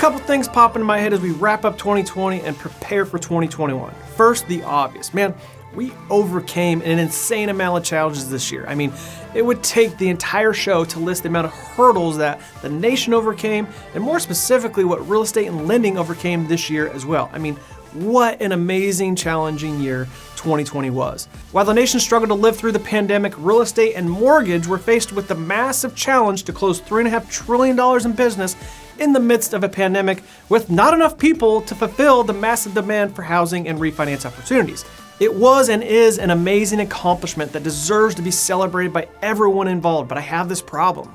couple things pop into my head as we wrap up 2020 and prepare for 2021. First, the obvious. Man, we overcame an insane amount of challenges this year. I mean, it would take the entire show to list the amount of hurdles that the nation overcame, and more specifically, what real estate and lending overcame this year as well. I mean, what an amazing, challenging year 2020 was. While the nation struggled to live through the pandemic, real estate and mortgage were faced with the massive challenge to close $3.5 trillion in business in the midst of a pandemic with not enough people to fulfill the massive demand for housing and refinance opportunities. It was and is an amazing accomplishment that deserves to be celebrated by everyone involved, but I have this problem.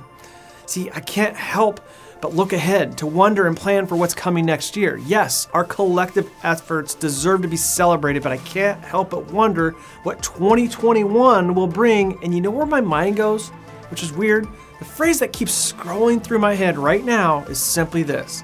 See, I can't help but look ahead to wonder and plan for what's coming next year. Yes, our collective efforts deserve to be celebrated, but I can't help but wonder what 2021 will bring. And you know where my mind goes, which is weird? The phrase that keeps scrolling through my head right now is simply this: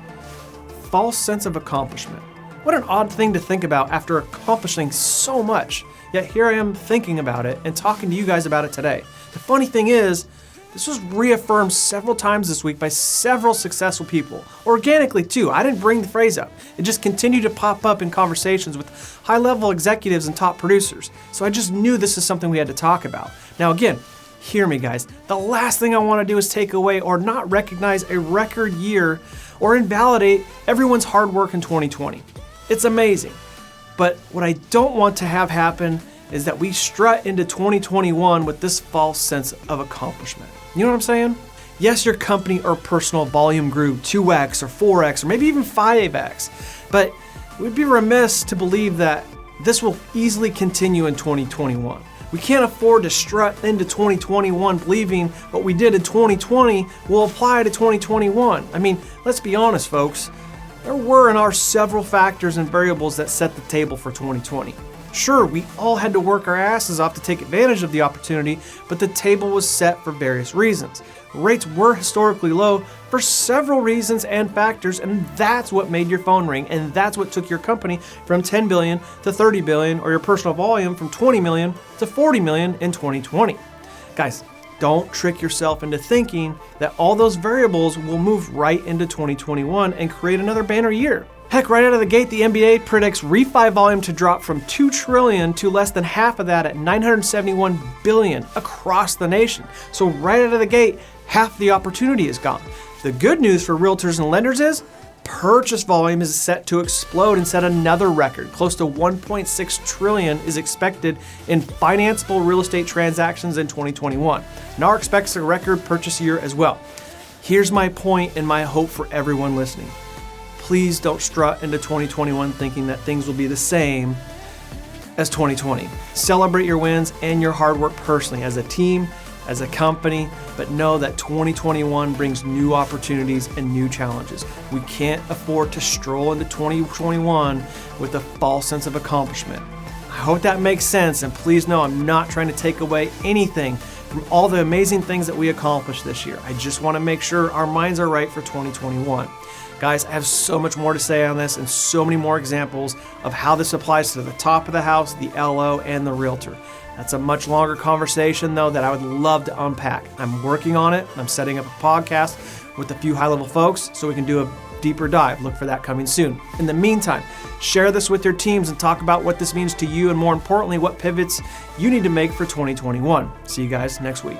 false sense of accomplishment. What an odd thing to think about after accomplishing so much. Yet here I am thinking about it and talking to you guys about it today. The funny thing is, this was reaffirmed several times this week by several successful people. Organically too, I didn't bring the phrase up. It just continued to pop up in conversations with high-level executives and top producers. So I just knew this is something we had to talk about. Now again, hear me guys, the last thing I want to do is take away or not recognize a record year or invalidate everyone's hard work in 2020. It's amazing. But what I don't want to have happen is that we strut into 2021 with this false sense of accomplishment. You know what I'm saying? Yes, your company or personal volume grew 2x or 4x or maybe even 5x, but we'd be remiss to believe that this will easily continue in 2021. We can't afford to strut into 2021 believing what we did in 2020 will apply to 2021. I mean, let's be honest, folks. There were and are several factors and variables that set the table for 2020. Sure, we all had to work our asses off to take advantage of the opportunity, but the table was set for various reasons. Rates were historically low for several reasons and factors, and that's what made your phone ring, and that's what took your company from 10 billion to 30 billion, or your personal volume from 20 million to 40 million in 2020. Guys, don't trick yourself into thinking that all those variables will move right into 2021 and create another banner year. Heck, right out of the gate, the NBA predicts refi volume to drop from 2 trillion to less than half of that at 971 billion across the nation. So right out of the gate, half the opportunity is gone. The good news for realtors and lenders is purchase volume is set to explode and set another record. Close to 1.6 trillion is expected in financeable real estate transactions in 2021. NAR expects a record purchase year as well. Here's my point and my hope for everyone listening. Please don't strut into 2021 thinking that things will be the same as 2020. Celebrate your wins and your hard work personally as a team, as a company, but know that 2021 brings new opportunities and new challenges. We can't afford to stroll into 2021 with a false sense of accomplishment. I hope that makes sense, and please know I'm not trying to take away anything from all the amazing things that we accomplished this year. I just want to make sure our minds are right for 2021. Guys, I have so much more to say on this and so many more examples of how this applies to the top of the house, the LO, and the realtor. That's a much longer conversation, though, that I would love to unpack. I'm working on it. I'm setting up a podcast with a few high-level folks so we can do a deeper dive. Look for that coming soon. In the meantime, share this with your teams and talk about what this means to you and, more importantly, what pivots you need to make for 2021. See you guys next week.